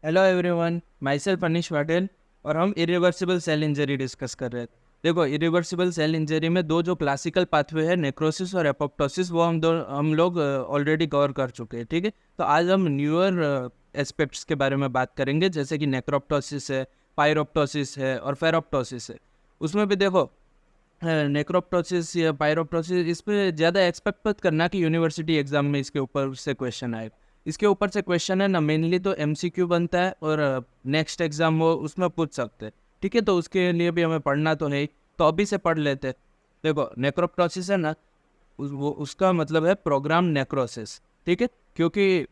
Hello everyone, my self अनिश पाटिल और हम irreversible cell injury discuss कर रहे थे। देखो, इरिवर्सिबल सेल इंजरी में दो जो क्लासिकल पाथवे है, नेक्रोसिस और एपोप्टोसिस, वो हम लोग ऑलरेडी कवर कर चुके हैं। ठीक है, तो आज हम न्यूअर एस्पेक्ट्स के बारे में बात करेंगे, जैसे कि नेक्रोप्टोसिस है, पायरोप्टोसिस है और फेरोप्टोसिस है। उसमें भी देखो, नेक्रोप्टोसिस या पायरोप्टोसिस, इस पर ज़्यादा एक्सपेक्ट मत करना कि यूनिवर्सिटी एग्जाम में इसके ऊपर से क्वेश्चन आए। इसके ऊपर से क्वेश्चन है ना, मेनली तो एमसीक्यू बनता है और नेक्स्ट एग्जाम वो उसमें पूछ सकते हैं। ठीक है, तो उसके लिए भी हमें पढ़ना तो है ही, तो अभी से पढ़ लेते हैं। देखो, नेक्रोप्टोसिस है ना, वो उसका मतलब है प्रोग्राम नेक्रोसिस। ठीक है, क्योंकि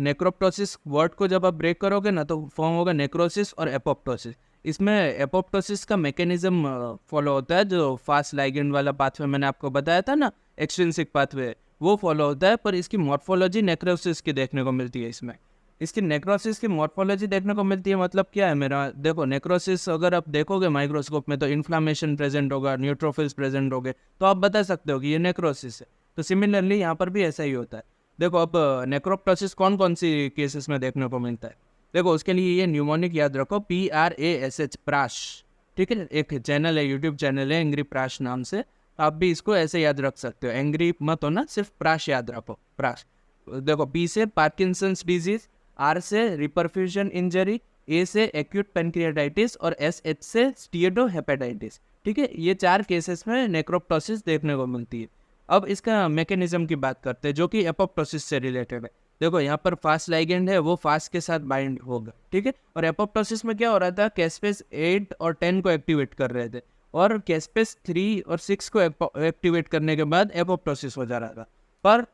नेक्रोप्टोसिस वर्ड को जब आप ब्रेक करोगे ना, तो फॉर्म होगा नेक्रोसिस और एपोप्टोसिस। इसमें एपोप्टोसिस का मैकेनिज्म फॉलो होता है, जो फास्ट लाइगेंड वाला पाथवे मैंने आपको बताया था ना, एक्सट्रिंसिक पाथवे, वो फॉलो होता है। पर इसकी मॉर्फोलॉजी नेक्रोसिस की देखने को मिलती है। इसमें इसकी नेक्रोसिस की मॉर्फोलॉजी देखने को मिलती है। मतलब क्या है मेरा, देखो, नेक्रोसिस अगर आप देखोगे माइक्रोस्कोप में, तो इन्फ्लामेशन प्रेजेंट होगा, न्यूट्रोफिल्स प्रेजेंट होंगे, तो आप बता सकते हो कि ये नेक्रोसिस है। तो सिमिलरली यहाँ पर भी ऐसा ही होता है। देखो, अब नेक्रोप्टोसिस कौन कौन सी केसेस में देखने को मिलता है। देखो, उसके लिए ये न्यूमोनिक याद रखो, PRASH, प्राश। ठीक है, एक चैनल है, यूट्यूब चैनल है एंग्री प्राश नाम से। आप भी इसको ऐसे याद रख सकते हो, एंग्री मत हो ना, सिर्फ प्राश याद रखो, प्राश। देखो, P से पार्किंसंस डिजीज, R से रिपरफ्यूजन इंजरी, A से एक्यूट पेनक्रियाटाइटिस और SH से स्टीएडोहेपेटाइटिस। ठीक है, ये 4 केसेस में नेक्रोप्टोसिस देखने को मिलती है। अब इसका मैकेनिज्म की बात करते हैं, जो कि एपोप्टोसिस से रिलेटेड है। देखो, यहाँ पर फास्ट लाइगेंड है, वो फास्ट के साथ बाइंड होगा। ठीक है, और एपोप्टोसिस में क्या हो रहा था, कैस्पेस 8 और 10 को एक्टिवेट कर रहे थे, और कैस्पेस 3 और 6 को एक्टिवेट करने के बाद एपोप्टोसिस हो जा रहा था।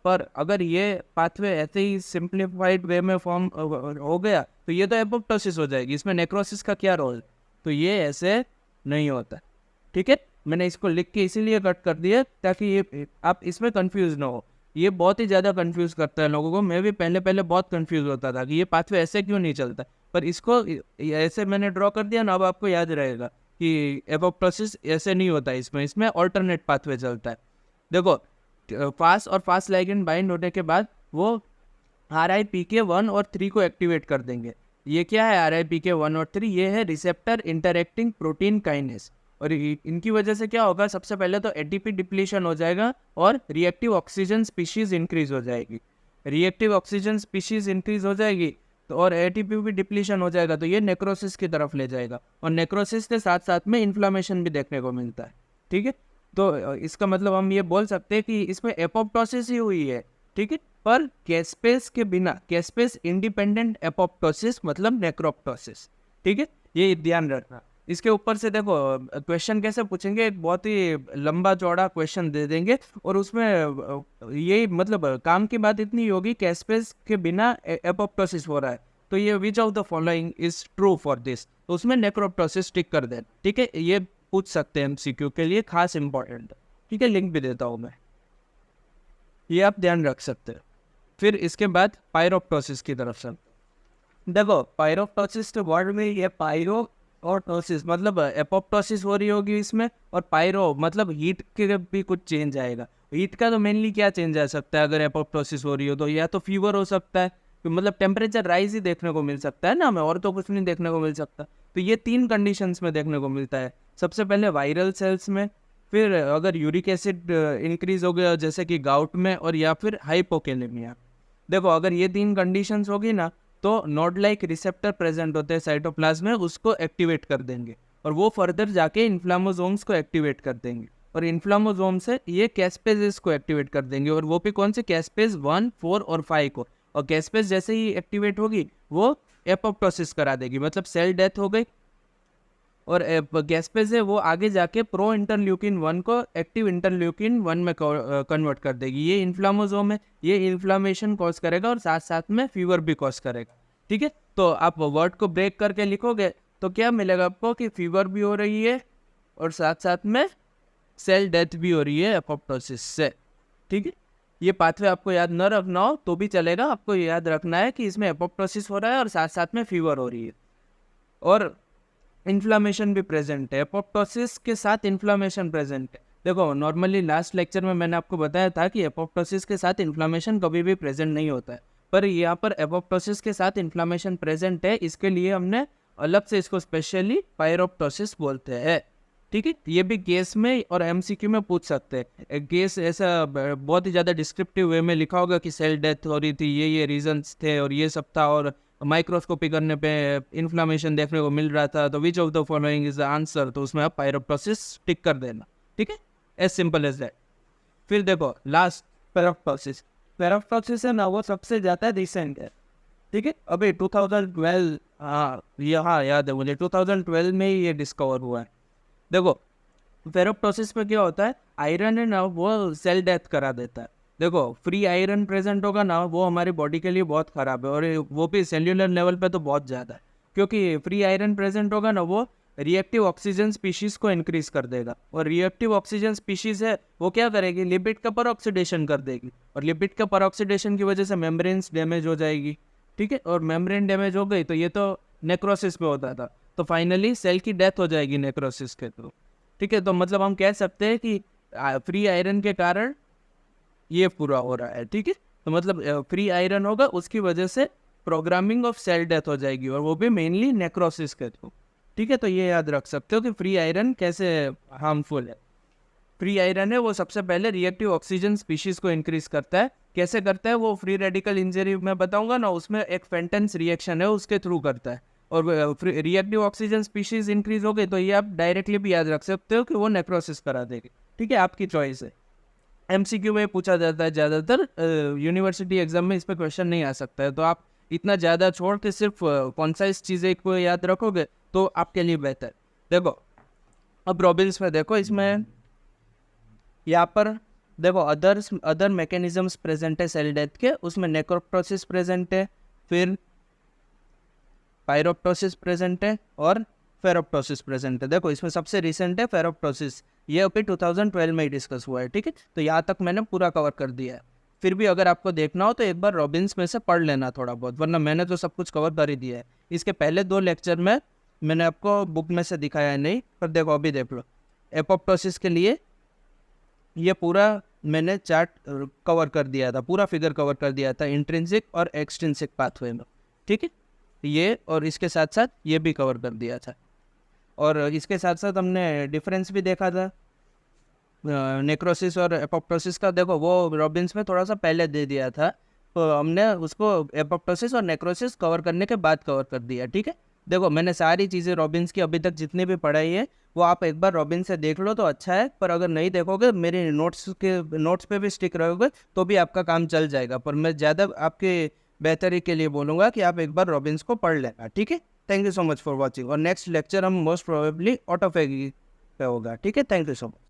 पर अगर ये पाथवे ऐसे ही सिंप्लीफाइड वे में फॉर्म हो गया, तो ये तो एपोप्टोसिस हो जाएगी। इसमें नेक्रोसिस का क्या रोल? तो ये ऐसे नहीं होता। ठीक है, मैंने इसको लिख के इसीलिए कट कर दिया ताकि ये आप इसमें कंफ्यूज ना हो। ये बहुत ही ज़्यादा कंफ्यूज करता है लोगों को। मैं भी पहले पहले बहुत कंफ्यूज होता था कि ये पाथवे ऐसे क्यों नहीं चलता, पर इसको ऐसे मैंने ड्रॉ कर दिया ना, अब आपको याद रहेगा कि एपोप्टोसिस ऐसे नहीं होता। इसमें ऑल्टरनेट पाथवे चलता है। देखो, फास्ट और फास्ट लाइगेंड बाइंड होने के बाद वो RIPK1 और 3 को एक्टिवेट कर देंगे। ये क्या है RIPK1 और 3? ये है रिसेप्टर इंटरैक्टिंग प्रोटीन काइनेस। और इनकी वजह से क्या होगा, सबसे पहले तो ATP डिप्लीशन हो जाएगा और रिएक्टिव ऑक्सीजन स्पीशीज इंक्रीज हो जाएगी। रिएक्टिव ऑक्सीजन स्पीशीज इंक्रीज हो जाएगी तो और ATP भी डिप्लीशन हो जाएगा, तो ये नेक्रोसिस की तरफ ले जाएगा। और नेक्रोसिस के साथ साथ में इन्फ्लामेशन भी देखने को मिलता है। ठीक है, तो इसका मतलब हम ये बोल सकते हैं कि इसमें एपोप्टोसिस ही हुई है। ठीक है, पर कैस्पेस के बिना, कैस्पेस इंडिपेंडेंट एपोप्टोसिस मतलब नेक्रोप्टोसिस। ठीक है, ये ध्यान रखना। इसके ऊपर से देखो, क्वेश्चन कैसे पूछेंगे, एक बहुत ही लंबा चौड़ा क्वेश्चन दे देंगे, और उसमें ये मतलब काम की बात इतनी होगी, कैस्पेस के बिना एपोप्टोसिस हो रहा है, तो ये which of the following is true for this, तो उसमें नेक्रोप्टोसिस टिक कर देना। ठीक है, ये पूछ सकते हैं MCQ के लिए, खास इंपॉर्टेंट। ठीक है, लिंक भी देता हूँ मैं, ये आप ध्यान रख सकते हैं। फिर इसके बाद पायरोप्टोसिस की तरफ से देखो, पायरोप्टोसिस के वर्ड में ये पायरो और टोसिस मतलब एपोप्टोसिस हो रही होगी इसमें, और पायरो मतलब हीट के भी कुछ चेंज आएगा। हीट का तो मेनली क्या चेंज आ सकता है अगर एपोप्टोसिस हो रही हो, तो या तो फीवर हो सकता है, तो मतलब टेम्परेचर राइज ही देखने को मिल सकता है ना हमें, और तो कुछ नहीं देखने को मिल सकता। तो ये 3 कंडीशंस में देखने को मिलता है। सबसे पहले वायरल सेल्स में, फिर अगर यूरिक एसिड इंक्रीज हो गया जैसे कि गाउट में, और या फिर हाइपोकेलेमिया। देखो, अगर ये 3 कंडीशंस होगी ना, तो नोड लाइक रिसेप्टर प्रेजेंट होते हैं साइटोप्लाज्म में, उसको एक्टिवेट कर देंगे, और वो फर्दर जाके इन्फ्लामोसोम्स को एक्टिवेट कर देंगे, और इन्फ्लामोसोम से ये कैस्पेजेस को एक्टिवेट कर देंगे, और वो भी कौन से, कैस्पेज 1, 4 और 5 को। और कैस्पेज जैसे ही एक्टिवेट होगी, वो एपोप्टोसिस करा देगी, मतलब सेल डेथ हो गई। और कैस्पेज है वो आगे जाके प्रो इंटरल्यूकिन 1 को एक्टिव इंटरल्यूकिन 1 में कन्वर्ट कर देगी। ये इन्फ्लामोसोम है, ये इन्फ्लामेशन कॉज करेगा और साथ साथ में फीवर भी कॉज करेगा। ठीक है, तो आप वर्ड को ब्रेक करके लिखोगे तो क्या मिलेगा आपको कि फीवर भी हो रही है और साथ साथ में सेल डेथ भी हो रही है एपोप्टोसिस से। ठीक है, ये पाथवे आपको याद न रखना हो तो भी चलेगा, आपको याद रखना है कि इसमें एपोप्टोसिस हो रहा है और साथ साथ में फीवर हो रही है, और इन्फ्लामेशन भी प्रेजेंट है। एपोप्टोसिस के साथ इन्फ्लामेशन प्रेजेंट है। देखो, नॉर्मली लास्ट लेक्चर में मैंने आपको बताया था कि एपोप्टोसिस के साथ इन्फ्लामेशन कभी भी प्रेजेंट नहीं होता है, पर यहाँ पर एपोप्टोसिस के साथ इन्फ्लामेशन प्रेजेंट है, इसके लिए हमने अलग से इसको स्पेशली पायरोप्टोसिस बोलते हैं। ठीक है, ये भी केस में और एमसीक्यू में पूछ सकते हैं। एक केस ऐसा बहुत ही ज़्यादा डिस्क्रिप्टिव वे में लिखा होगा कि सेल डेथ हो रही थी, ये रीजंस थे और ये सब था, और माइक्रोस्कोपी करने पे इन्फ्लामेशन देखने को मिल रहा था, तो which of the following is the answer, तो उसमें आप पायरोप्टोसिस टिक कर देना। ठीक है, एज सिंपल एज दैट। फिर देखो लास्ट पेरोप्टोसिस। पेरोप्टोसिस है ना, वो सबसे ज़्यादा रिसेंट है। ठीक है, अभी 2012, हाँ यहाँ याद है मुझे, 2012 में ही ये डिस्कवर हुआ है। देखो पेरोप्टोसिस में क्या होता है, आयरन है ना वो सेल डेथ करा देता है। देखो फ्री आयरन प्रेजेंट होगा ना, वो हमारी बॉडी के लिए बहुत ख़राब है, और वो भी सेल्यूलर लेवल पे तो बहुत ज़्यादा है, क्योंकि फ्री आयरन प्रेजेंट होगा ना, वो रिएक्टिव ऑक्सीजन स्पीशीज़ को इंक्रीज कर देगा, और रिएक्टिव ऑक्सीजन स्पीशीज़ है वो क्या करेगी, लिपिड का परऑक्सीडेशन कर देगी, और लिपिड का परऑक्सीडेशन की वजह से मेम्ब्रेन्स डैमेज हो जाएगी। ठीक है, और मेम्ब्रेन डैमेज हो गई तो ये तो नेक्रोसिस में होता था, तो फाइनली सेल की डेथ हो जाएगी नेक्रोसिस के थ्रू। ठीक है, तो मतलब हम कह सकते हैं कि फ्री आयरन के कारण ये पूरा हो रहा है। ठीक है, तो मतलब फ्री आयरन होगा, उसकी वजह से प्रोग्रामिंग ऑफ सेल डेथ हो जाएगी, और वो भी मेनली नेक्रोसिस के थ्रू। ठीक है, तो ये याद रख सकते हो कि फ्री आयरन कैसे हार्मफुल है। फ्री आयरन है वो सबसे पहले रिएक्टिव ऑक्सीजन स्पीशीज को इंक्रीज करता है। कैसे करता है, वो फ्री रेडिकल इंजरी में बताऊंगा ना, उसमें एक फेंटेंस रिएक्शन है उसके थ्रू करता है, और रिएक्टिव ऑक्सीजन स्पीशीज इंक्रीज हो गई तो ये आप डायरेक्टली भी याद रख सकते हो कि वो नेक्रोसिस करा देगी। ठीक है, आपकी चॉइस है। एमसीक्यू में पूछा जाता है ज़्यादातर, यूनिवर्सिटी एग्जाम में इस पर क्वेश्चन नहीं आ सकता है, तो आप इतना ज़्यादा छोड़ के सिर्फ कॉन्साइज चीज़ें को याद रखोगे तो आपके लिए बेहतर। देखो अब रॉबिन्स में देखो, इसमें यहाँ पर देखो अदर मैकेनिज्म्स प्रेजेंट है सेल डेथ के, उसमें नेक्रोप्टोसिस प्रेजेंट है, फिर पायरोप्टोसिस प्रेजेंट है, और फेरोप्टोसिस प्रेजेंट है। देखो इसमें सबसे रिसेंट है फेरोप्टोसिस, ये अभी 2012 में ही डिस्कस हुआ है। ठीक है, तो यहाँ तक मैंने पूरा कवर कर दिया है। फिर भी अगर आपको देखना हो तो एक बार रॉबिन्स में से पढ़ लेना थोड़ा बहुत, वरना मैंने तो सब कुछ कवर कर ही दिया है। इसके पहले 2 लेक्चर में मैंने आपको बुक में से दिखाया है नहीं, पर देखो अभी देख लो। एपोप्टोसिस के लिए ये पूरा मैंने चार्ट कवर कर दिया था, पूरा फिगर कवर कर दिया था इंट्रिंसिक और एक्सट्रिंसिक पाथवे में। ठीक है, ये और इसके साथ साथ ये भी कवर कर दिया था, और इसके साथ साथ हमने डिफरेंस भी देखा था नेक्रोसिस और एपोप्टोसिस का। देखो वो रॉबिन्स में थोड़ा सा पहले दे दिया था, तो हमने उसको एपोप्टोसिस और नेक्रोसिस कवर करने के बाद कवर कर दिया। ठीक है, देखो मैंने सारी चीज़ें रॉबिन्स की अभी तक जितनी भी पढ़ाई है वो आप एक बार रॉबिन्स से देख लो तो अच्छा है, पर अगर नहीं देखोगे मेरे नोट्स पे भी स्टिक रहोगे तो भी आपका काम चल जाएगा, पर मैं ज़्यादा आपके बेहतरी के लिए बोलूँगा कि आप एक बार रॉबिन्स को पढ़ लेना। ठीक है, thank you so much for watching, और नेक्स्ट लेक्चर हम मोस्ट प्रोबेबली ऑटोफेगी पे होगा। ठीक है, थैंक यू सो मच।